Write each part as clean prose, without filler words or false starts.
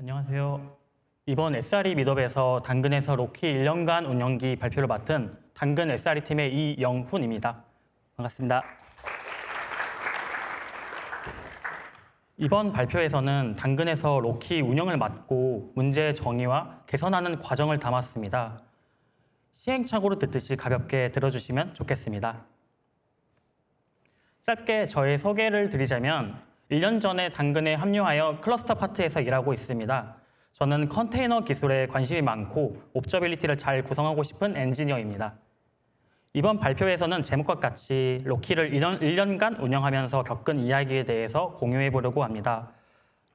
안녕하세요. 이번 SRE 미덥에서 당근에서 로키 1년간 운영기 발표를 맡은 당근 SRE 팀의 이영훈입니다. 반갑습니다. 이번 발표에서는 당근에서 로키 운영을 맡고 문제 정의와 개선하는 과정을 담았습니다. 시행착오로 듣듯이 가볍게 들어주시면 좋겠습니다. 짧게 저의 소개를 드리자면 1년 전에 당근에 합류하여 클러스터 파트에서 일하고 있습니다. 저는 컨테이너 기술에 관심이 많고 옵저빌리티를 잘 구성하고 싶은 엔지니어입니다. 이번 발표에서는 제목과 같이 로키를 1년간 운영하면서 겪은 이야기에 대해서 공유해 보려고 합니다.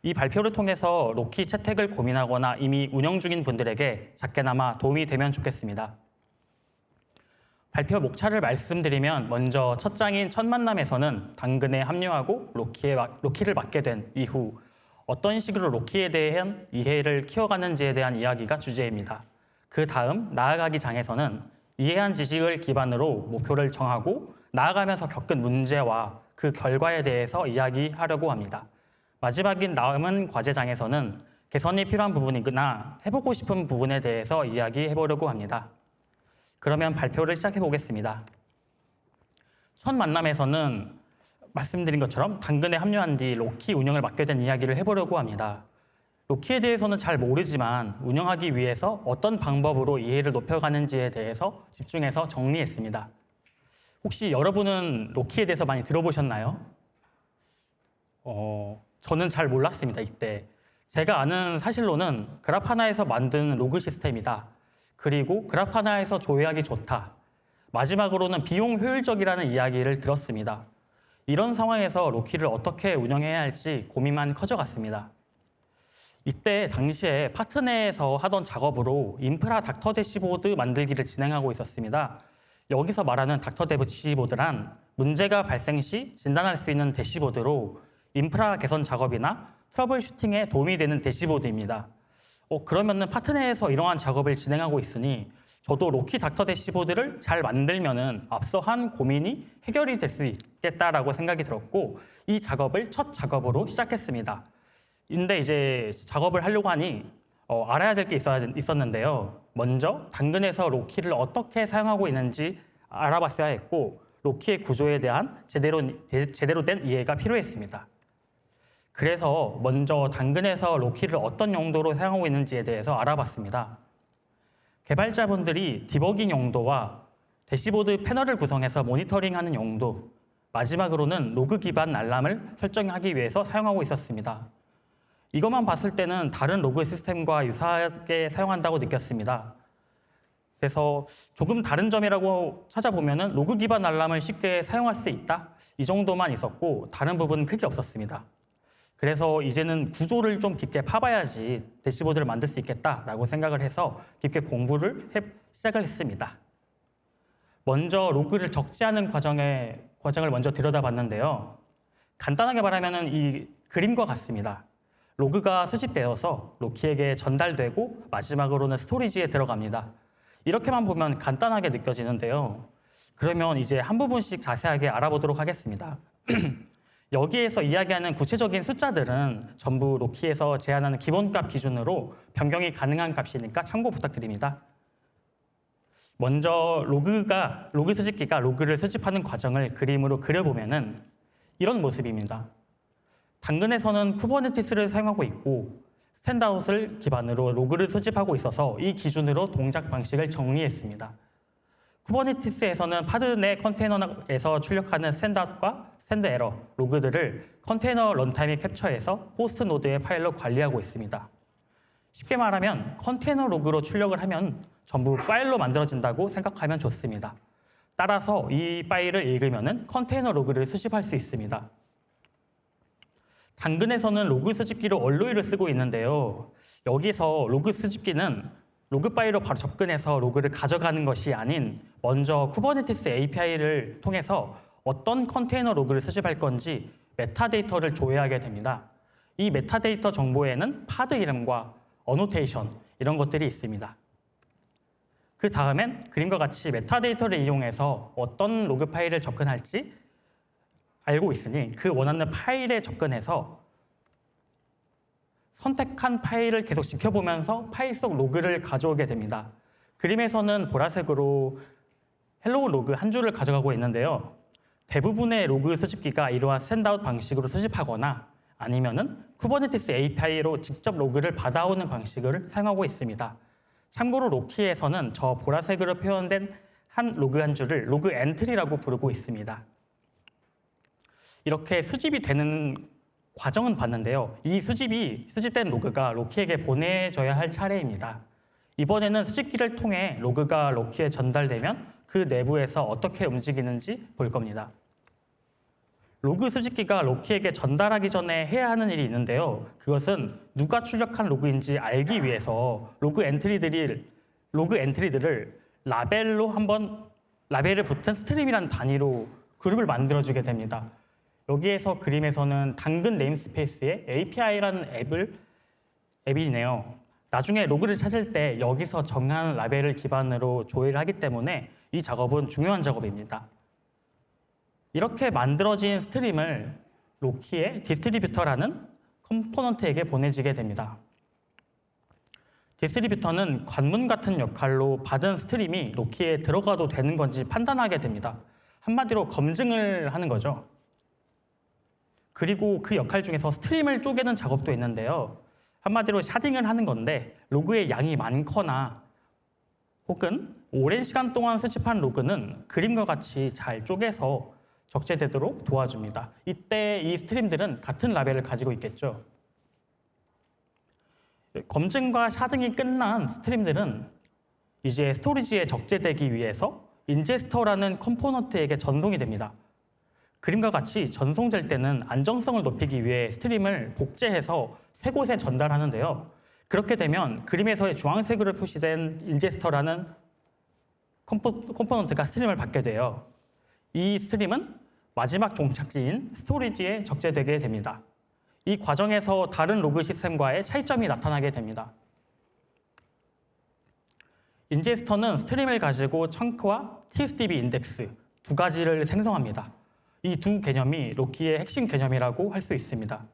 이 발표를 통해서 로키 채택을 고민하거나 이미 운영 중인 분들에게 작게나마 도움이 되면 좋겠습니다. 발표 목차를 말씀드리면 먼저 첫 장인 첫 만남에서는 당근에 합류하고 로키를 맡게 된 이후 어떤 식으로 로키에 대한 이해를 키워가는지에 대한 이야기가 주제입니다. 그 다음 나아가기 장에서는 이해한 지식을 기반으로 목표를 정하고 나아가면서 겪은 문제와 그 결과에 대해서 이야기하려고 합니다. 마지막인 남은 과제장에서는 개선이 필요한 부분이거나 해보고 싶은 부분에 대해서 이야기해보려고 합니다. 그러면 발표를 시작해 보겠습니다. 첫 만남에서는 말씀드린 것처럼 당근에 합류한 뒤 로키 운영을 맡게 된 이야기를 해보려고 합니다. 로키에 대해서는 잘 모르지만 운영하기 위해서 어떤 방법으로 이해를 높여가는지에 대해서 집중해서 정리했습니다. 혹시 여러분은 로키에 대해서 많이 들어보셨나요? 저는 잘 몰랐습니다, 이때. 제가 아는 사실로는 그라파나에서 만든 로그 시스템이다. 그리고 그라파나에서 조회하기 좋다. 마지막으로는 비용 효율적이라는 이야기를 들었습니다. 이런 상황에서 로키를 어떻게 운영해야 할지 고민만 커져갔습니다. 이때 당시에 파트 내에서 하던 작업으로 인프라 닥터 대시보드 만들기를 진행하고 있었습니다. 여기서 말하는 닥터 대시보드란 문제가 발생 시 진단할 수 있는 대시보드로 인프라 개선 작업이나 트러블 슈팅에 도움이 되는 대시보드입니다. 그러면은 파트 내에서 이러한 작업을 진행하고 있으니 저도 로키 닥터 대시보드를 잘 만들면은 앞서 한 고민이 해결이 될 수 있겠다라고 생각이 들었고 이 작업을 첫 작업으로 시작했습니다. 근데 이제 작업을 하려고 하니 알아야 될 게 있었는데요. 먼저 당근에서 로키를 어떻게 사용하고 있는지 알아봤어야 했고 로키의 구조에 대한 제대로 된 이해가 필요했습니다. 그래서 먼저 당근에서 로키를 어떤 용도로 사용하고 있는지에 대해서 알아봤습니다. 개발자분들이 디버깅 용도와 대시보드 패널을 구성해서 모니터링하는 용도, 마지막으로는 로그 기반 알람을 설정하기 위해서 사용하고 있었습니다. 이것만 봤을 때는 다른 로그 시스템과 유사하게 사용한다고 느꼈습니다. 그래서 조금 다른 점이라고 찾아보면 로그 기반 알람을 쉽게 사용할 수 있다? 이 정도만 있었고 다른 부분은 크게 없었습니다. 그래서 이제는 구조를 좀 깊게 파봐야지 대시보드를 만들 수 있겠다라고 생각을 해서 깊게 공부를 시작을 했습니다. 먼저 로그를 적재하는 과정을 먼저 들여다봤는데요. 간단하게 말하면 이 그림과 같습니다. 로그가 수집되어서 로키에게 전달되고 마지막으로는 스토리지에 들어갑니다. 이렇게만 보면 간단하게 느껴지는데요. 그러면 이제 한 부분씩 자세하게 알아보도록 하겠습니다. 여기에서 이야기하는 구체적인 숫자들은 전부 로키에서 제한하는 기본값 기준으로 변경이 가능한 값이니까 참고 부탁드립니다. 먼저 로그 수집기가 로그를 수집하는 과정을 그림으로 그려보면은 이런 모습입니다. 당근에서는 쿠버네티스를 사용하고 있고 스탠드아웃을 기반으로 로그를 수집하고 있어서 이 기준으로 동작 방식을 정리했습니다. 쿠버네티스에서는 파드 내 컨테이너에서 출력하는 스탠드아웃과 스탠드 에러, 로그들을 컨테이너 런타임에 캡처해서 호스트 노드의 파일로 관리하고 있습니다. 쉽게 말하면 컨테이너 로그로 출력을 하면 전부 파일로 만들어진다고 생각하면 좋습니다. 따라서 이 파일을 읽으면 컨테이너 로그를 수집할 수 있습니다. 당근에서는 로그 수집기로 얼로이를 쓰고 있는데요. 여기서 로그 수집기는 로그 파일로 바로 접근해서 로그를 가져가는 것이 아닌 먼저 쿠버네티스 API를 통해서 어떤 컨테이너 로그를 수집할 건지 메타데이터를 조회하게 됩니다. 이 메타데이터 정보에는 파드 이름과 어노테이션 이런 것들이 있습니다. 그 다음엔 그림과 같이 메타데이터를 이용해서 어떤 로그 파일을 접근할지 알고 있으니 그 원하는 파일에 접근해서 선택한 파일을 계속 지켜보면서 파일 속 로그를 가져오게 됩니다. 그림에서는 보라색으로 헬로우 로그 한 줄을 가져가고 있는데요. 대부분의 로그 수집기가 이러한 스탠다웃 방식으로 수집하거나 아니면은 쿠버네티스 API로 직접 로그를 받아오는 방식을 사용하고 있습니다. 참고로 로키에서는 저 보라색으로 표현된 한 로그 한 줄을 로그 엔트리라고 부르고 있습니다. 이렇게 수집이 되는 과정은 봤는데요. 이 수집된 로그가 로키에게 보내져야 할 차례입니다. 이번에는 수집기를 통해 로그가 로키에 전달되면 그 내부에서 어떻게 움직이는지 볼 겁니다. 로그 수집기가 로키에게 전달하기 전에 해야 하는 일이 있는데요. 그것은 누가 출력한 로그인지 알기 위해서 로그 엔트리들을 라벨을 붙은 스트림이라는 단위로 그룹을 만들어주게 됩니다. 여기에서 그림에서는 당근 네임스페이스에 API라는 앱이네요. 나중에 로그를 찾을 때 여기서 정한 라벨을 기반으로 조회를 하기 때문에 이 작업은 중요한 작업입니다. 이렇게 만들어진 스트림을 로키의 디스트리뷰터라는 컴포넌트에게 보내지게 됩니다. 디스트리뷰터는 관문 같은 역할로 받은 스트림이 로키에 들어가도 되는 건지 판단하게 됩니다. 한마디로 검증을 하는 거죠. 그리고 그 역할 중에서 스트림을 쪼개는 작업도 있는데요. 한마디로 샤딩을 하는 건데 로그의 양이 많거나 혹은 오랜 시간 동안 수집한 로그는 그림과 같이 잘 쪼개서 적재되도록 도와줍니다. 이때 이 스트림들은 같은 라벨을 가지고 있겠죠. 검증과 샤딩이 끝난 스트림들은 이제 스토리지에 적재되기 위해서 인제스터라는 컴포넌트에게 전송이 됩니다. 그림과 같이 전송될 때는 안정성을 높이기 위해 스트림을 복제해서 세 곳에 전달하는데요. 그렇게 되면 그림에서의 주황색으로 표시된 인제스터라는 컴포넌트가 스트림을 받게 돼요. 이 스트림은 마지막 종착지인 스토리지에 적재되게 됩니다. 이 과정에서 다른 로그 시스템과의 차이점이 나타나게 됩니다. 인제스터는 스트림을 가지고 청크와 tsdb 인덱스 두 가지를 생성합니다. 이 두 개념이 로키의 핵심 개념이라고 할 수 있습니다.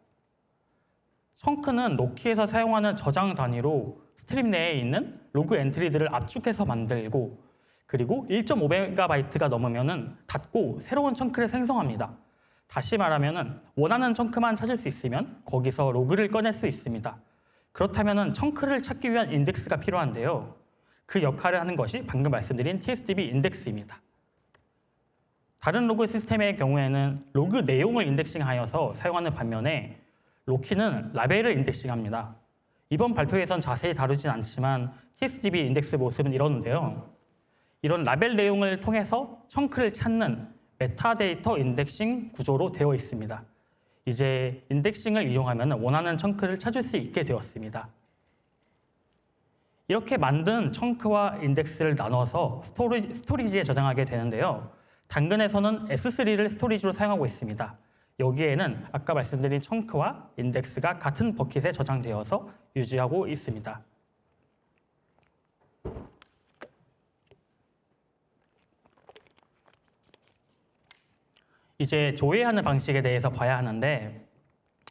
청크는 로키에서 사용하는 저장 단위로 스트림 내에 있는 로그 엔트리들을 압축해서 만들고 그리고 1.5MB가 넘으면 닫고 새로운 청크를 생성합니다. 다시 말하면 원하는 청크만 찾을 수 있으면 거기서 로그를 꺼낼 수 있습니다. 그렇다면 청크를 찾기 위한 인덱스가 필요한데요. 그 역할을 하는 것이 방금 말씀드린 tsdb 인덱스입니다. 다른 로그 시스템의 경우에는 로그 내용을 인덱싱하여서 사용하는 반면에 로키는 라벨을 인덱싱합니다. 이번 발표에선 자세히 다루진 않지만 tsdb 인덱스 모습은 이러는데요. 이런 라벨 내용을 통해서 청크를 찾는 메타데이터 인덱싱 구조로 되어 있습니다. 이제 인덱싱을 이용하면 원하는 청크를 찾을 수 있게 되었습니다. 이렇게 만든 청크와 인덱스를 나눠서 스토리지에 저장하게 되는데요. 당근에서는 S3를 스토리지로 사용하고 있습니다. 여기에는 아까 말씀드린 청크와 인덱스가 같은 버킷에 저장되어서 유지하고 있습니다. 이제 조회하는 방식에 대해서 봐야 하는데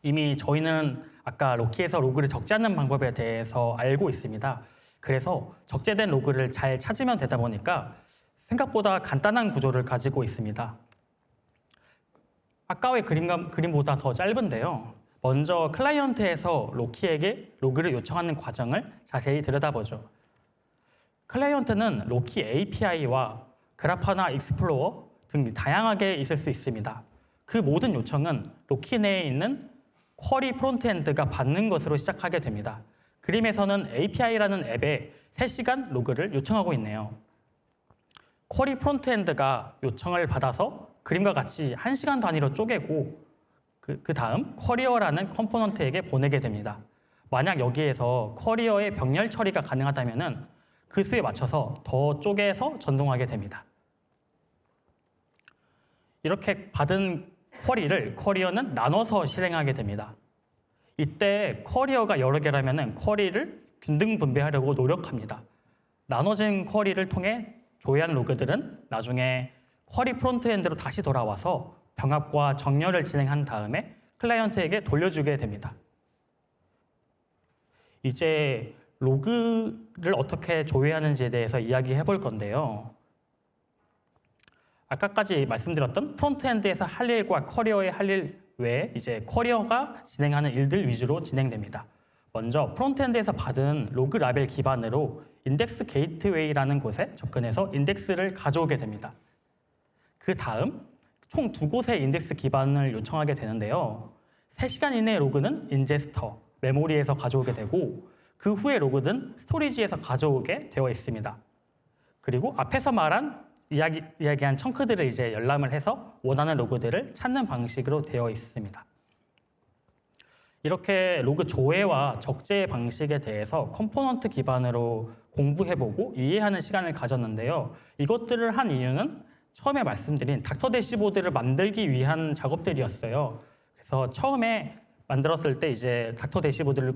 이미 저희는 아까 로키에서 로그를 적지 않는 방법에 대해서 알고 있습니다. 그래서 적재된 로그를 잘 찾으면 되다 보니까 생각보다 간단한 구조를 가지고 있습니다. 아까의 그림보다 더 짧은데요. 먼저 클라이언트에서 로키에게 로그를 요청하는 과정을 자세히 들여다보죠. 클라이언트는 로키 API와 그래파나 익스플로러 등 다양하게 있을 수 있습니다. 그 모든 요청은 로키 내에 있는 쿼리 프론트엔드가 받는 것으로 시작하게 됩니다. 그림에서는 API라는 앱에 3시간 로그를 요청하고 있네요. 쿼리 프론트엔드가 요청을 받아서 그림과 같이 1시간 단위로 쪼개고 그 다음 쿼리어라는 컴포넌트에게 보내게 됩니다. 만약 여기에서 쿼리어의 병렬 처리가 가능하다면 그 수에 맞춰서 더 쪼개서 전송하게 됩니다. 이렇게 받은 쿼리어는 나눠서 실행하게 됩니다. 이때 쿼리어가 여러 개라면 쿼리를 균등 분배하려고 노력합니다. 나눠진 쿼리를 통해 조회한 로그들은 나중에 쿼리 프론트엔드로 다시 돌아와서 병합과 정렬을 진행한 다음에 클라이언트에게 돌려주게 됩니다. 이제 로그를 어떻게 조회하는지에 대해서 이야기해 볼 건데요. 아까까지 말씀드렸던 프론트엔드에서 할 일과 커리어의 할 일 외에 이제 커리어가 진행하는 일들 위주로 진행됩니다. 먼저 프론트엔드에서 받은 로그 라벨 기반으로 인덱스 게이트웨이라는 곳에 접근해서 인덱스를 가져오게 됩니다. 그 다음 총 2곳의 인덱스 기반을 요청하게 되는데요. 3시간 이내의 로그는 인제스터, 메모리에서 가져오게 되고 그 후에 로그는 스토리지에서 가져오게 되어 있습니다. 그리고 앞에서 말한 이야기한 청크들을 이제 열람을 해서 원하는 로그들을 찾는 방식으로 되어 있습니다. 이렇게 로그 조회와 적재 방식에 대해서 컴포넌트 기반으로 공부해보고 이해하는 시간을 가졌는데요. 이것들을 한 이유는 처음에 말씀드린 닥터 대시보드를 만들기 위한 작업들이었어요. 그래서 처음에 만들었을 때 이제 닥터 대시보드를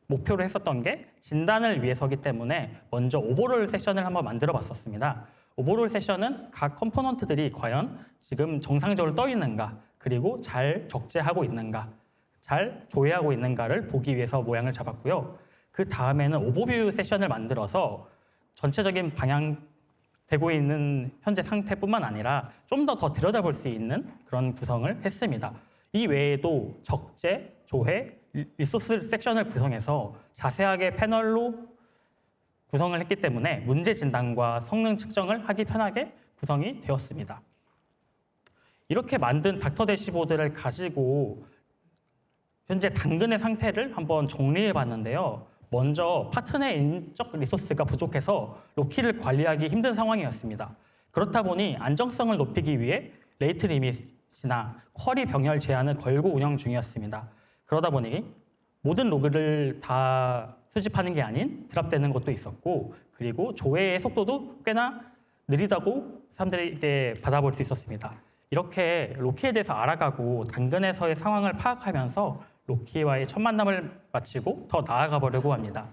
목표로 했었던 게 진단을 위해서기 때문에 먼저 오버롤 세션을 한번 만들어 봤었습니다. 오버롤 세션은 각 컴포넌트들이 과연 지금 정상적으로 떠 있는가, 그리고 잘 적재하고 있는가, 잘 조회하고 있는가를 보기 위해서 모양을 잡았고요. 그 다음에는 오버뷰 세션을 만들어서 전체적인 방향되고 있는 현재 상태뿐만 아니라 좀 더 들여다볼 수 있는 그런 구성을 했습니다. 이 외에도 적재, 조회, 리소스 섹션을 구성해서 자세하게 패널로 구성을 했기 때문에 문제 진단과 성능 측정을 하기 편하게 구성이 되었습니다. 이렇게 만든 닥터 대시보드를 가지고 현재 당근의 상태를 한번 정리해 봤는데요. 먼저 파트 내 인적 리소스가 부족해서 로키를 관리하기 힘든 상황이었습니다. 그렇다 보니 안정성을 높이기 위해 레이트 리밋이나 쿼리 병렬 제한을 걸고 운영 중이었습니다. 그러다 보니 모든 로그를 다 수집하는 게 아닌 드랍되는 것도 있었고, 그리고 조회의 속도도 꽤나 느리다고 사람들이 이제 받아볼 수 있었습니다. 이렇게 로키에 대해서 알아가고 당근에서의 상황을 파악하면서 로키와의 첫 만남을 마치고 더 나아가 보려고 합니다.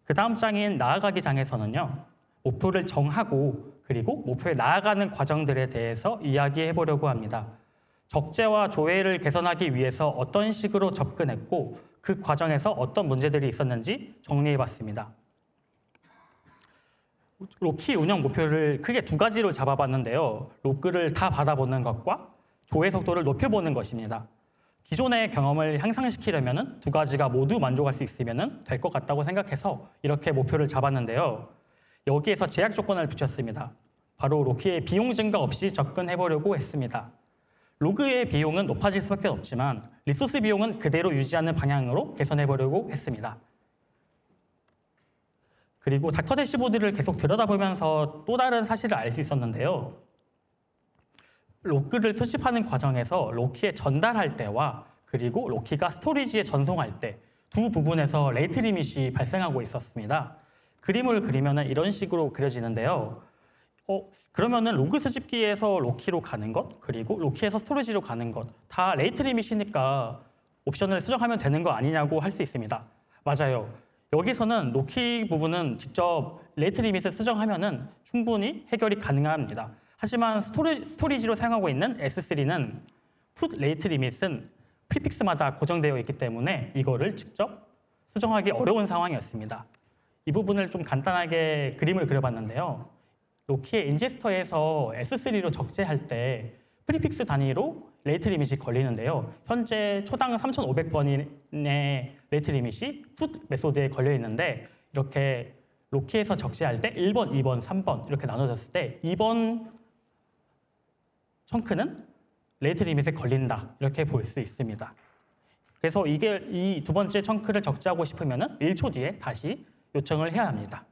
그 다음 장인 나아가기 장에서는요, 목표를 정하고 그리고 목표에 나아가는 과정들에 대해서 이야기해 보려고 합니다. 적재와 조회를 개선하기 위해서 어떤 식으로 접근했고 그 과정에서 어떤 문제들이 있었는지 정리해 봤습니다. 로키 운영 목표를 크게 2가지로 잡아봤는데요. 로그를 다 받아보는 것과 조회 속도를 높여보는 것입니다. 기존의 경험을 향상시키려면 2가지가 모두 만족할 수 있으면 될 것 같다고 생각해서 이렇게 목표를 잡았는데요. 여기에서 제약 조건을 붙였습니다. 바로 로키의 비용 증가 없이 접근해보려고 했습니다. 로그의 비용은 높아질 수밖에 없지만 리소스 비용은 그대로 유지하는 방향으로 개선해보려고 했습니다. 그리고 닥터 대시보드를 계속 들여다보면서 또 다른 사실을 알 수 있었는데요. 로그를 수집하는 과정에서 로키에 전달할 때와 그리고 로키가 스토리지에 전송할 때 두 부분에서 레이트 리밋이 발생하고 있었습니다. 그림을 그리면 이런 식으로 그려지는데요. 그러면은 로그 수집기에서 로키로 가는 것, 그리고 로키에서 스토리지로 가는 것, 다 레이트 리밋이니까 옵션을 수정하면 되는 거 아니냐고 할 수 있습니다. 맞아요. 여기서는 로키 부분은 직접 레이트 리밋을 수정하면은 충분히 해결이 가능합니다. 하지만 스토리지로 사용하고 있는 S3는 put 레이트 리밋은 프리픽스마다 고정되어 있기 때문에 이거를 직접 수정하기 어려운 상황이었습니다. 이 부분을 좀 간단하게 그림을 그려봤는데요. 로키의 인제스터에서 S3로 적재할 때 프리픽스 단위로 레이트 리밋이 걸리는데요. 현재 초당 3,500번의 레이트 리밋이 put 메소드에 걸려 있는데 이렇게 로키에서 적재할 때 1번, 2번, 3번 이렇게 나눠졌을 때 2번 청크는 레이트 리밋에 걸린다 이렇게 볼 수 있습니다. 그래서 이게 이 2번째 청크를 적재하고 싶으면 1초 뒤에 다시 요청을 해야 합니다.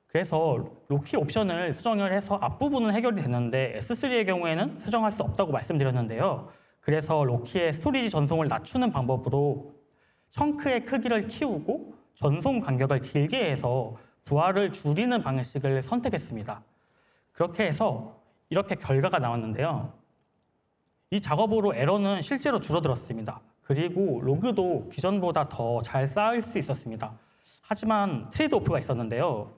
그래서 로키 옵션을 수정을 해서 앞부분은 해결이 됐는데 S3의 경우에는 수정할 수 없다고 말씀드렸는데요. 그래서 로키의 스토리지 전송을 낮추는 방법으로 청크의 크기를 키우고 전송 간격을 길게 해서 부하를 줄이는 방식을 선택했습니다. 그렇게 해서 이렇게 결과가 나왔는데요. 이 작업으로 에러는 실제로 줄어들었습니다. 그리고 로그도 기존보다 더 잘 쌓을 수 있었습니다. 하지만 트레이드오프가 있었는데요.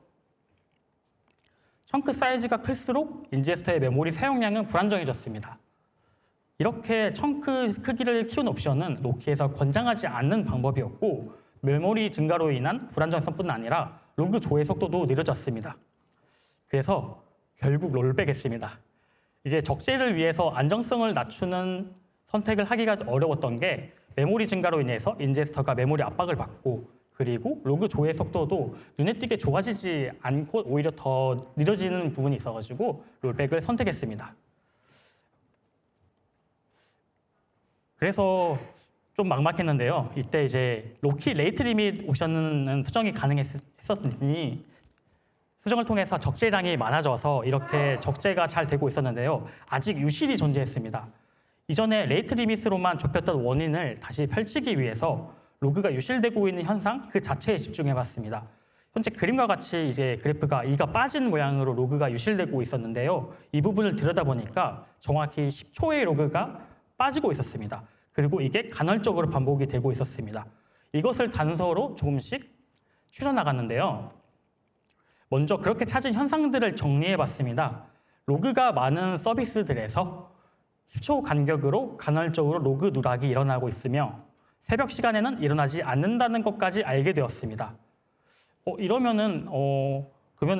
청크 사이즈가 클수록 인제스터의 메모리 사용량은 불안정해졌습니다. 이렇게 청크 크기를 키운 옵션은 로키에서 권장하지 않는 방법이었고 메모리 증가로 인한 불안정성뿐 아니라 로그 조회 속도도 느려졌습니다. 그래서 결국 롤백했습니다. 이게 적재를 위해서 안정성을 낮추는 선택을 하기가 어려웠던 게 메모리 증가로 인해서 인제스터가 메모리 압박을 받고 그리고 로그 조회 속도도 눈에 띄게 좋아지지 않고 오히려 더 느려지는 부분이 있어가지고 롤백을 선택했습니다. 그래서 좀 막막했는데요. 이때 이제 로키 레이트 리밋 옵션은 수정이 가능했었으니 수정을 통해서 적재량이 많아져서 이렇게 적재가 잘 되고 있었는데요. 아직 유실이 존재했습니다. 이전에 레이트 리밋으로만 좁혔던 원인을 다시 펼치기 위해서 로그가 유실되고 있는 현상 그 자체에 집중해봤습니다. 현재 그림과 같이 이제 그래프가 2가 빠진 모양으로 로그가 유실되고 있었는데요. 이 부분을 들여다보니까 정확히 10초의 로그가 빠지고 있었습니다. 그리고 이게 간헐적으로 반복이 되고 있었습니다. 이것을 단서로 조금씩 추려나갔는데요. 먼저 그렇게 찾은 현상들을 정리해봤습니다. 로그가 많은 서비스들에서 10초 간격으로 간헐적으로 로그 누락이 일어나고 있으며 새벽 시간에는 일어나지 않는다는 것까지 알게 되었습니다. 그러면은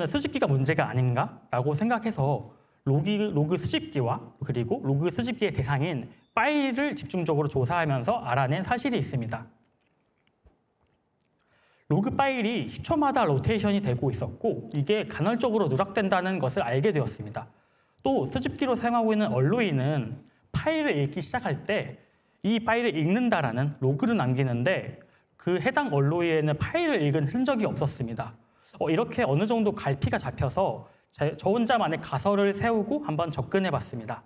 수집기가 문제가 아닌가라고 생각해서 로그 수집기와 그리고 로그 수집기의 대상인 파일을 집중적으로 조사하면서 알아낸 사실이 있습니다. 로그 파일이 10초마다 로테이션이 되고 있었고 이게 간헐적으로 누락된다는 것을 알게 되었습니다. 또 수집기로 사용하고 있는 얼로이는 파일을 읽기 시작할 때 이 파일을 읽는다라는 로그를 남기는데 그 해당 얼로이에는 파일을 읽은 흔적이 없었습니다. 이렇게 어느 정도 갈피가 잡혀서 저 혼자만의 가설을 세우고 한번 접근해봤습니다.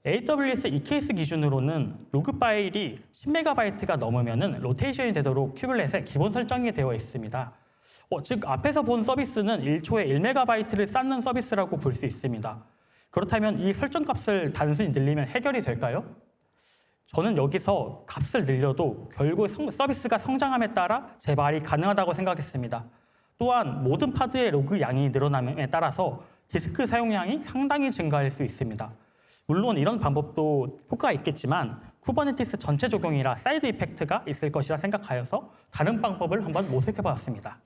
AWS EKS 기준으로는 로그 파일이 10MB가 넘으면 로테이션이 되도록 큐블렛에 기본 설정이 되어 있습니다. 즉 앞에서 본 서비스는 1초에 1MB를 쌓는 서비스라고 볼 수 있습니다. 그렇다면 이 설정 값을 단순히 늘리면 해결이 될까요? 저는 여기서 값을 늘려도 결국 서비스가 성장함에 따라 재발이 가능하다고 생각했습니다. 또한 모든 파드의 로그 양이 늘어남에 따라서 디스크 사용량이 상당히 증가할 수 있습니다. 물론 이런 방법도 효과가 있겠지만 쿠버네티스 전체 적용이라 사이드 이펙트가 있을 것이라 생각하여서 다른 방법을 한번 모색해봤습니다.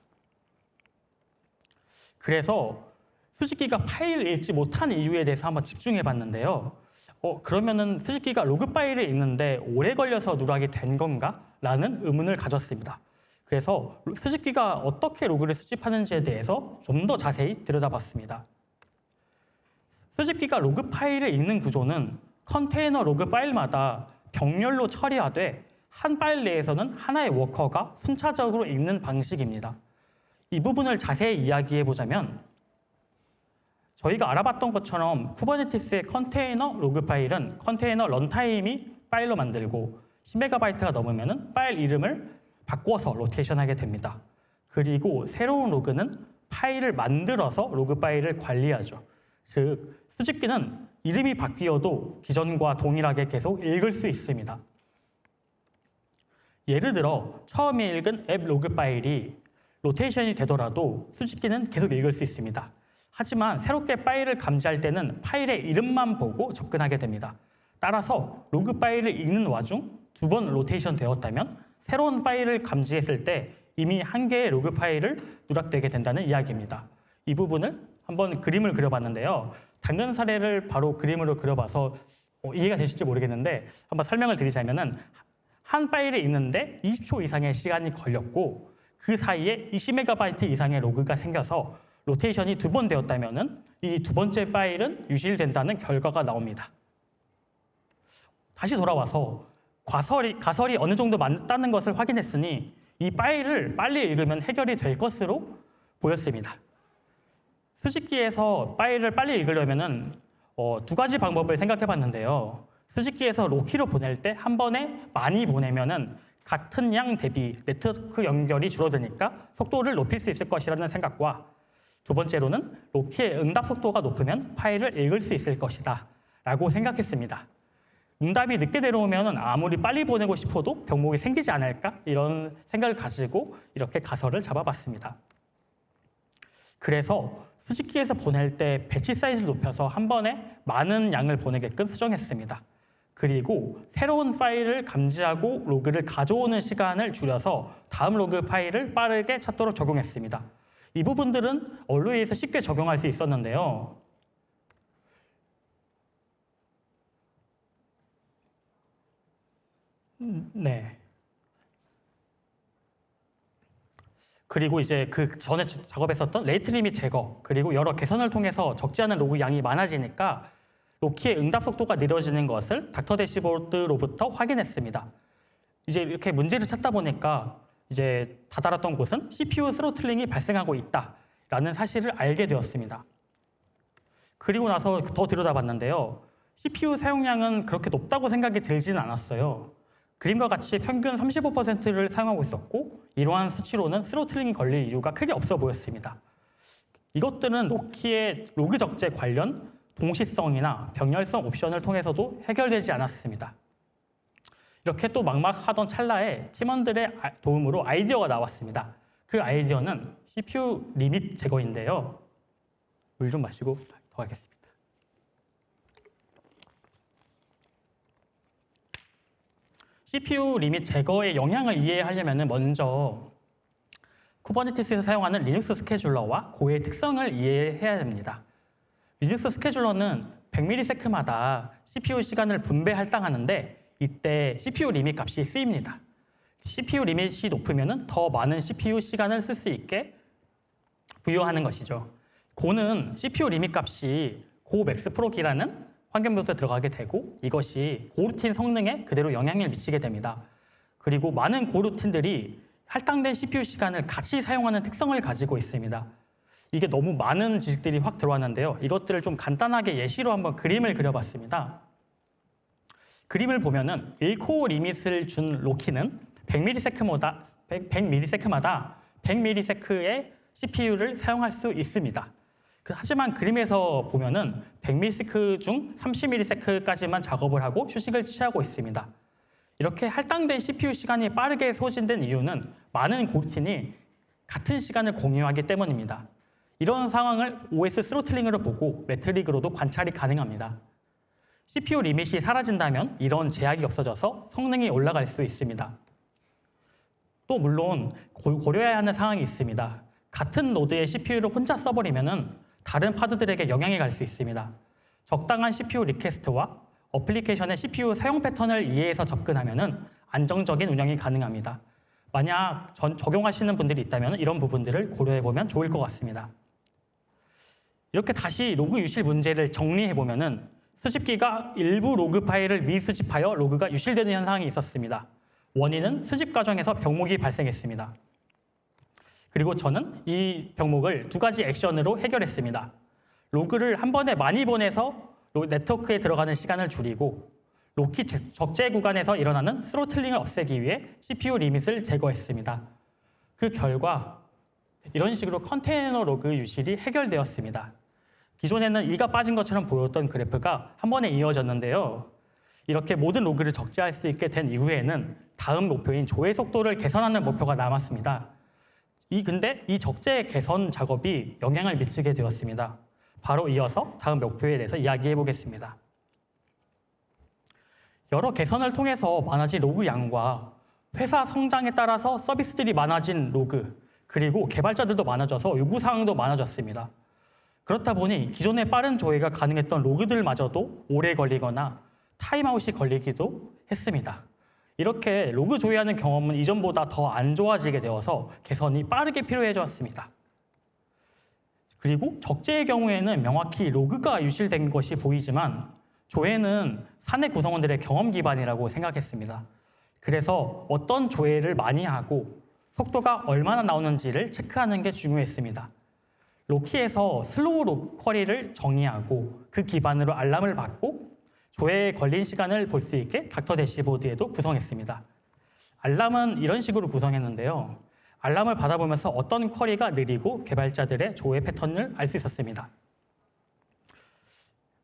그래서 수집기가 파일을 읽지 못한 이유에 대해서 한번 집중해봤는데요. 그러면은 수집기가 로그 파일을 읽는데 오래 걸려서 누락이 된 건가? 라는 의문을 가졌습니다. 그래서 수집기가 어떻게 로그를 수집하는지에 대해서 좀 더 자세히 들여다봤습니다. 수집기가 로그 파일을 읽는 구조는 컨테이너 로그 파일마다 병렬로 처리하되 한 파일 내에서는 하나의 워커가 순차적으로 읽는 방식입니다. 이 부분을 자세히 이야기해보자면 저희가 알아봤던 것처럼 쿠버네티스의 컨테이너 로그 파일은 컨테이너 런타임이 파일로 만들고 10MB가 넘으면 파일 이름을 바꿔서 로테이션하게 됩니다. 그리고 새로운 로그는 파일을 만들어서 로그 파일을 관리하죠. 즉 수집기는 이름이 바뀌어도 기존과 동일하게 계속 읽을 수 있습니다. 예를 들어 처음에 읽은 앱 로그 파일이 로테이션이 되더라도 수집기는 계속 읽을 수 있습니다. 하지만 새롭게 파일을 감지할 때는 파일의 이름만 보고 접근하게 됩니다. 따라서 로그 파일을 읽는 와중 2번 로테이션 되었다면 새로운 파일을 감지했을 때 이미 한 개의 로그 파일을 누락되게 된다는 이야기입니다. 이 부분을 한번 그림을 그려봤는데요. 당근 사례를 바로 그림으로 그려봐서 이해가 되실지 모르겠는데 한번 설명을 드리자면은 한 파일을 읽는데 20초 이상의 시간이 걸렸고 그 사이에 20MB 이상의 로그가 생겨서 로테이션이 2번 되었다면 이 두 번째 파일은 유실된다는 결과가 나옵니다. 다시 돌아와서 가설이 어느 정도 맞다는 것을 확인했으니 이 파일을 빨리 읽으면 해결이 될 것으로 보였습니다. 수집기에서 파일을 빨리 읽으려면 두 가지 방법을 생각해 봤는데요. 수집기에서 로키로 보낼 때 한 번에 많이 보내면은 같은 양 대비 네트워크 연결이 줄어드니까 속도를 높일 수 있을 것이라는 생각과 두 번째로는 로키의 응답 속도가 높으면 파일을 읽을 수 있을 것이다 라고 생각했습니다. 응답이 늦게 내려오면 아무리 빨리 보내고 싶어도 병목이 생기지 않을까? 이런 생각을 가지고 이렇게 가설을 잡아봤습니다. 그래서 수집기에서 보낼 때 배치 사이즈를 높여서 한 번에 많은 양을 보내게끔 수정했습니다. 그리고 새로운 파일을 감지하고 로그를 가져오는 시간을 줄여서 다음 로그 파일을 빠르게 찾도록 적용했습니다. 이 부분들은 얼루이에서 쉽게 적용할 수 있었는데요. 네. 그리고 이제 그 전에 작업했었던 레이트 리밋 제거, 그리고 여러 개선을 통해서 적지 않은 로그 양이 많아지니까 로키의 응답 속도가 느려지는 것을 닥터 대시보드로부터 확인했습니다. 이제 이렇게 문제를 찾다 보니까 이제 다다랐던 곳은 CPU 스로틀링이 발생하고 있다라는 사실을 알게 되었습니다. 그리고 나서 더 들여다봤는데요. CPU 사용량은 그렇게 높다고 생각이 들지는 않았어요. 그림과 같이 평균 35%를 사용하고 있었고 이러한 수치로는 스로틀링이 걸릴 이유가 크게 없어 보였습니다. 이것들은 로키의 로그 적재 관련 동시성이나 병렬성 옵션을 통해서도 해결되지 않았습니다. 이렇게 또 막막하던 찰나에 팀원들의 도움으로 아이디어가 나왔습니다. 그 아이디어는 CPU 리밋 제거인데요. 물 좀 마시고 더 하겠습니다. CPU 리밋 제거의 영향을 이해하려면 먼저 쿠버네티스에서 사용하는 리눅스 스케줄러와 그의 특성을 이해해야 됩니다. 리눅스 스케줄러는 100ms마다 CPU 시간을 분배 할당하는데 이때 CPU 리밋 값이 쓰입니다. CPU 리밋이 높으면 더 많은 CPU 시간을 쓸 수 있게 부여하는 것이죠. 고는 CPU 리밋 값이 고 맥스 프로기라는 환경 변수에 들어가게 되고 이것이 고루틴 성능에 그대로 영향을 미치게 됩니다. 그리고 많은 고루틴들이 할당된 CPU 시간을 같이 사용하는 특성을 가지고 있습니다. 이게 너무 많은 지식들이 확 들어왔는데요. 이것들을 좀 간단하게 예시로 한번 그림을 그려봤습니다. 그림을 보면은 1코어 리밋을 준 로키는 100ms마다 100ms의 CPU를 사용할 수 있습니다. 하지만 그림에서 보면은 100ms 중 30ms까지만 작업을 하고 휴식을 취하고 있습니다. 이렇게 할당된 CPU 시간이 빠르게 소진된 이유는 많은 고루틴이 같은 시간을 공유하기 때문입니다. 이런 상황을 OS 스로틀링으로 보고 매트릭으로도 관찰이 가능합니다. CPU 리밋이 사라진다면 이런 제약이 없어져서 성능이 올라갈 수 있습니다. 또 물론 고려해야 하는 상황이 있습니다. 같은 노드의 CPU를 혼자 써버리면 다른 파드들에게 영향이 갈 수 있습니다. 적당한 CPU 리퀘스트와 어플리케이션의 CPU 사용 패턴을 이해해서 접근하면 안정적인 운영이 가능합니다. 만약 적용하시는 분들이 있다면 이런 부분들을 고려해보면 좋을 것 같습니다. 이렇게 다시 로그 유실 문제를 정리해보면 수집기가 일부 로그 파일을 미수집하여 로그가 유실되는 현상이 있었습니다. 원인은 수집 과정에서 병목이 발생했습니다. 그리고 저는 이 병목을 두 가지 액션으로 해결했습니다. 로그를 한 번에 많이 보내서 네트워크에 들어가는 시간을 줄이고 로키 적재 구간에서 일어나는 스로틀링을 없애기 위해 CPU 리밋을 제거했습니다. 그 결과 이런 식으로 컨테이너 로그 유실이 해결되었습니다. 기존에는 이가 빠진 것처럼 보였던 그래프가 한 번에 이어졌는데요. 이렇게 모든 로그를 적재할 수 있게 된 이후에는 다음 목표인 조회 속도를 개선하는 목표가 남았습니다. 근데 이 적재 개선 작업이 영향을 미치게 되었습니다. 바로 이어서 다음 목표에 대해서 이야기해 보겠습니다. 여러 개선을 통해서 많아진 로그 양과 회사 성장에 따라서 서비스들이 많아진 로그, 그리고 개발자들도 많아져서 요구사항도 많아졌습니다. 그렇다 보니 기존에 빠른 조회가 가능했던 로그들마저도 오래 걸리거나 타임아웃이 걸리기도 했습니다. 이렇게 로그 조회하는 경험은 이전보다 더 안 좋아지게 되어서 개선이 빠르게 필요해졌습니다. 그리고 적재의 경우에는 명확히 로그가 유실된 것이 보이지만 조회는 사내 구성원들의 경험 기반이라고 생각했습니다. 그래서 어떤 조회를 많이 하고 속도가 얼마나 나오는지를 체크하는 게 중요했습니다. 로키에서 슬로우 쿼리를 정의하고 그 기반으로 알람을 받고 조회에 걸린 시간을 볼 수 있게 닥터 대시보드에도 구성했습니다. 알람은 이런 식으로 구성했는데요. 알람을 받아보면서 어떤 쿼리가 느리고 개발자들의 조회 패턴을 알 수 있었습니다.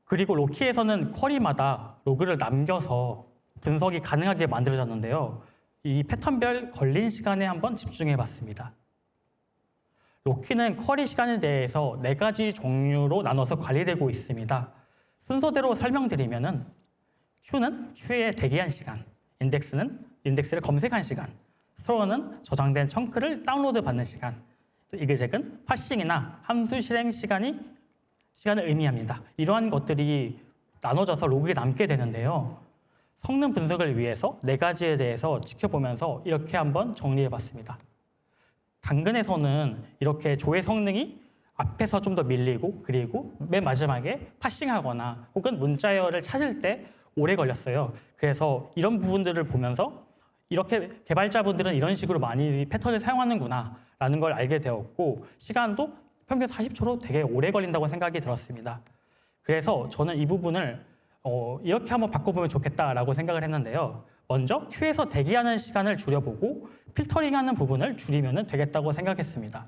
그리고 로키에서는 쿼리마다 로그를 남겨서 분석이 가능하게 만들어졌는데요. 이 패턴별 걸린 시간에 한번 집중해 봤습니다. 로키는 쿼리 시간에 대해서 4가지 종류로 나눠서 관리되고 있습니다. 순서대로 설명드리면은 Q는 Q에 대기한 시간, 인덱스는 인덱스를 검색한 시간, 스토어는 저장된 청크를 다운로드 받는 시간, 이그젝은 파싱이나 함수 실행 시간을 의미합니다. 이러한 것들이 나눠져서 로그에 남게 되는데요. 성능 분석을 위해서 4가지에 대해서 지켜보면서 이렇게 한번 정리해봤습니다. 당근에서는 이렇게 조회 성능이 앞에서 좀 더 밀리고 그리고 맨 마지막에 파싱하거나 혹은 문자열을 찾을 때 오래 걸렸어요. 그래서 이런 부분들을 보면서 이렇게 개발자분들은 이런 식으로 많이 패턴을 사용하는구나 라는 걸 알게 되었고 시간도 평균 40초로 되게 오래 걸린다고 생각이 들었습니다. 그래서 저는 이 부분을 이렇게 한번 바꿔보면 좋겠다라고 생각을 했는데요. 먼저 큐에서 대기하는 시간을 줄여보고 필터링하는 부분을 줄이면 되겠다고 생각했습니다.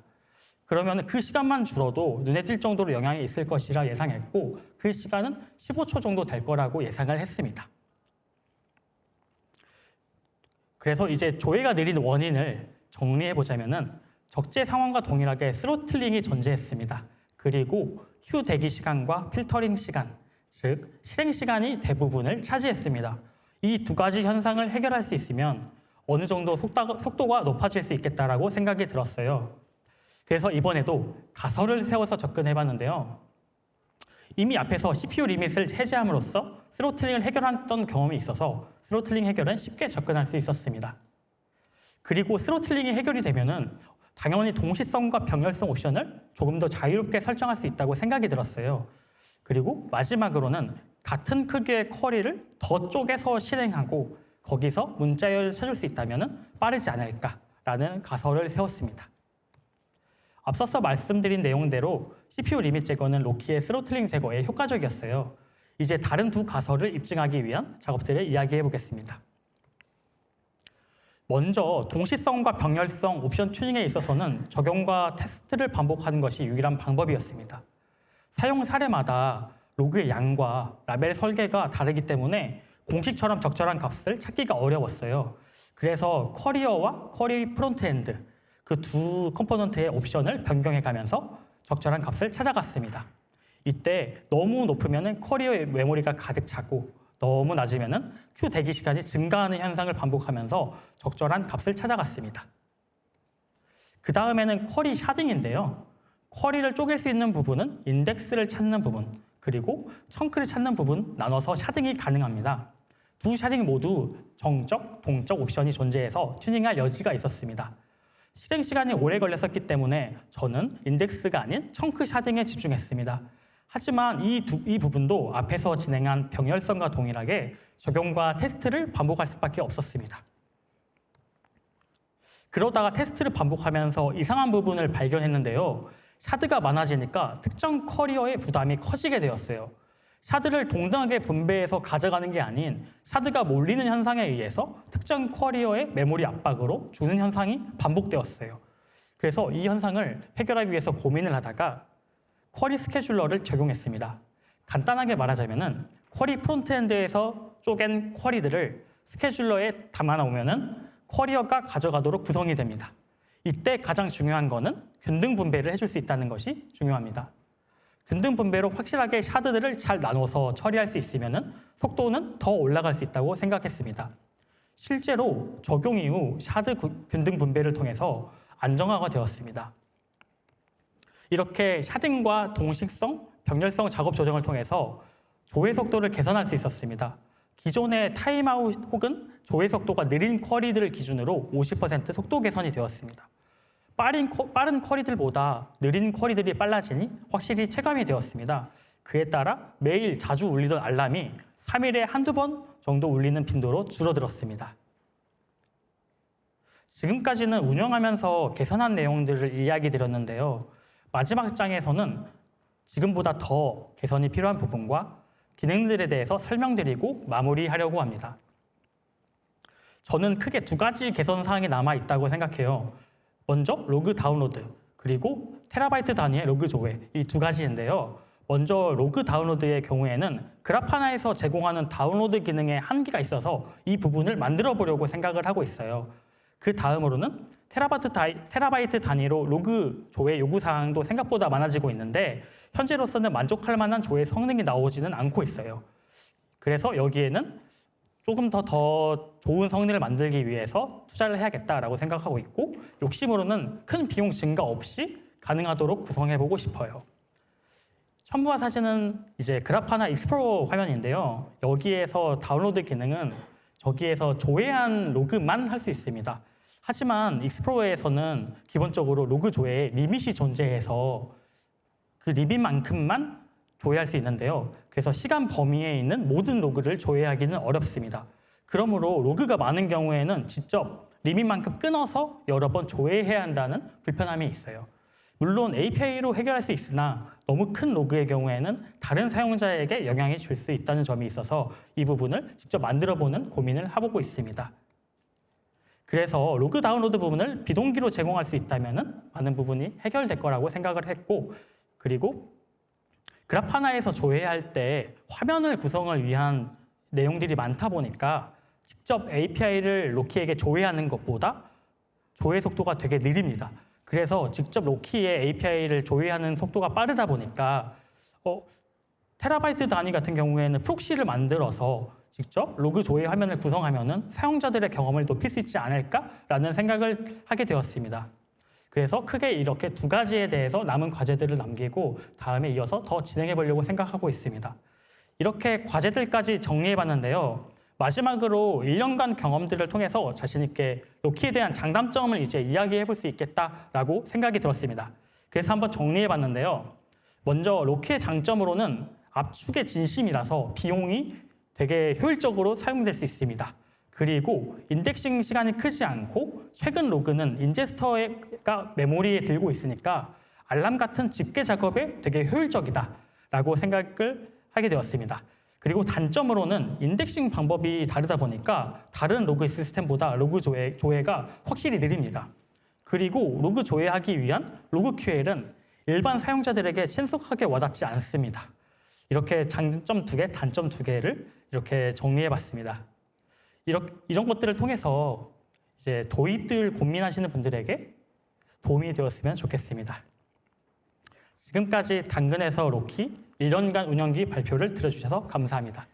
그러면 그 시간만 줄어도 눈에 띌 정도로 영향이 있을 것이라 예상했고 그 시간은 15초 정도 될 거라고 예상을 했습니다. 그래서 이제 조회가 느린 원인을 정리해보자면은 적재 상황과 동일하게 스로틀링이 존재했습니다. 그리고 큐 대기 시간과 필터링 시간, 즉 실행 시간이 대부분을 차지했습니다. 이 2가지 현상을 해결할 수 있으면 어느 정도 속도가 높아질 수 있겠다라고 생각이 들었어요. 그래서 이번에도 가설을 세워서 접근해봤는데요. 이미 앞에서 CPU 리밋을 해제함으로써 스로틀링을 해결했던 경험이 있어서 스로틀링 해결은 쉽게 접근할 수 있었습니다. 그리고 스로틀링이 해결이 되면은 당연히 동시성과 병렬성 옵션을 조금 더 자유롭게 설정할 수 있다고 생각이 들었어요. 그리고 마지막으로는 같은 크기의 쿼리를 더 쪼개서 실행하고 거기서 문자열을 찾을 수 있다면 빠르지 않을까라는 가설을 세웠습니다. 앞서서 말씀드린 내용대로 CPU 리밋 제거는 로키의 스로틀링 제거에 효과적이었어요. 이제 다른 2 가설을 입증하기 위한 작업들을 이야기해 보겠습니다. 먼저 동시성과 병렬성 옵션 튜닝에 있어서는 적용과 테스트를 반복하는 것이 유일한 방법이었습니다. 사용 사례마다 로그의 양과 라벨 설계가 다르기 때문에 공식처럼 적절한 값을 찾기가 어려웠어요. 그래서 쿼리어와 쿼리 프론트엔드 그 2 컴포넌트의 옵션을 변경해가면서 적절한 값을 찾아갔습니다. 이때 너무 높으면 쿼리어의 메모리가 가득 차고 너무 낮으면 큐 대기 시간이 증가하는 현상을 반복하면서 적절한 값을 찾아갔습니다. 그 다음에는 쿼리 샤딩인데요. 쿼리를 쪼갤 수 있는 부분은 인덱스를 찾는 부분, 그리고 청크를 찾는 부분 나눠서 샤딩이 가능합니다. 2 샤딩 모두 정적, 동적 옵션이 존재해서 튜닝할 여지가 있었습니다. 실행 시간이 오래 걸렸었기 때문에 저는 인덱스가 아닌 청크 샤딩에 집중했습니다. 하지만 이 부분도 앞에서 진행한 병렬성과 동일하게 적용과 테스트를 반복할 수밖에 없었습니다. 그러다가 테스트를 반복하면서 이상한 부분을 발견했는데요. 샤드가 많아지니까 특정 쿼리어의 부담이 커지게 되었어요. 샤드를 동등하게 분배해서 가져가는 게 아닌 샤드가 몰리는 현상에 의해서 특정 쿼리어의 메모리 압박으로 주는 현상이 반복되었어요. 그래서 이 현상을 해결하기 위해서 고민을 하다가 쿼리 스케줄러를 적용했습니다. 간단하게 말하자면은 쿼리 프론트엔드에서 쪼갠 쿼리들을 스케줄러에 담아놓으면은 쿼리어가 가져가도록 구성이 됩니다. 이때 가장 중요한 거는 균등 분배를 해줄 수 있다는 것이 중요합니다. 균등 분배로 확실하게 샤드들을 잘 나눠서 처리할 수 있으면 속도는 더 올라갈 수 있다고 생각했습니다. 실제로 적용 이후 샤드 균등 분배를 통해서 안정화가 되었습니다. 이렇게 샤딩과 동식성, 병렬성 작업 조정을 통해서 조회 속도를 개선할 수 있었습니다. 기존의 타임아웃 혹은 조회 속도가 느린 쿼리들을 기준으로 50% 속도 개선이 되었습니다. 빠른 쿼리들보다 느린 쿼리들이 빨라지니 확실히 체감이 되었습니다. 그에 따라 매일 자주 울리던 알람이 3일에 한두 번 정도 울리는 빈도로 줄어들었습니다. 지금까지는 운영하면서 개선한 내용들을 이야기 드렸는데요. 마지막 장에서는 지금보다 더 개선이 필요한 부분과 기능들에 대해서 설명드리고 마무리하려고 합니다. 저는 크게 2가지 개선 사항이 남아 있다고 생각해요. 먼저 로그 다운로드, 그리고 테라바이트 단위의 로그 조회, 이 2가지인데요. 먼저 로그 다운로드의 경우에는 그라파나에서 제공하는 다운로드 기능에 한계가 있어서 이 부분을 만들어 보려고 생각을 하고 있어요. 그 다음으로는 테라바이트 단위로 로그 조회 요구 사항도 생각보다 많아지고 있는데 현재로서는 만족할 만한 조회 성능이 나오지는 않고 있어요. 그래서 여기에는 조금 더 좋은 성능을 만들기 위해서 투자를 해야겠다라고 생각하고 있고 욕심으로는 큰 비용 증가 없이 가능하도록 구성해보고 싶어요. 첨부한 사진은 이제 그라파나 익스플로러 화면인데요. 여기에서 다운로드 기능은 저기에서 조회한 로그만 할 수 있습니다. 하지만 익스플로러에서는 기본적으로 로그 조회에 리밋이 존재해서 그 리밋만큼만 조회할 수 있는데요. 그래서 시간 범위에 있는 모든 로그를 조회하기는 어렵습니다. 그러므로 로그가 많은 경우에는 직접 리밋만큼 끊어서 여러 번 조회해야 한다는 불편함이 있어요. 물론 API로 해결할 수 있으나 너무 큰 로그의 경우에는 다른 사용자에게 영향이 줄 수 있다는 점이 있어서 이 부분을 직접 만들어보는 고민을 해보고 있습니다. 그래서 로그 다운로드 부분을 비동기로 제공할 수 있다면 많은 부분이 해결될 거라고 생각을 했고 그리고 그라파나에서 조회할 때 화면을 구성을 위한 내용들이 많다 보니까 직접 API를 로키에게 조회하는 것보다 조회 속도가 되게 느립니다. 그래서 직접 로키의 API를 조회하는 속도가 빠르다 보니까 테라바이트 단위 같은 경우에는 프록시를 만들어서 직접 로그 조회 화면을 구성하면 사용자들의 경험을 높일 수 있지 않을까라는 생각을 하게 되었습니다. 그래서 크게 이렇게 두 가지에 대해서 남은 과제들을 남기고 다음에 이어서 더 진행해 보려고 생각하고 있습니다. 이렇게 과제들까지 정리해 봤는데요. 마지막으로 1년간 경험들을 통해서 자신 있게 로키에 대한 장단점을 이제 이야기해 볼 수 있겠다라고 생각이 들었습니다. 그래서 한번 정리해 봤는데요. 먼저 로키의 장점으로는 압축의 진심이라서 비용이 되게 효율적으로 사용될 수 있습니다. 그리고 인덱싱 시간이 크지 않고 최근 로그는 인제스터가 메모리에 들고 있으니까 알람 같은 집계 작업에 되게 효율적이다라고 생각을 하게 되었습니다. 그리고 단점으로는 인덱싱 방법이 다르다 보니까 다른 로그 시스템보다 로그 조회가 확실히 느립니다. 그리고 로그 조회하기 위한 로그 QL은 일반 사용자들에게 신속하게 와닿지 않습니다. 이렇게 장점 2개, 단점 2개를 이렇게 정리해봤습니다. 이런 것들을 통해서 이제 도입들 고민하시는 분들에게 도움이 되었으면 좋겠습니다. 지금까지 당근에서 로키 1년간 운영기 발표를 들어주셔서 감사합니다.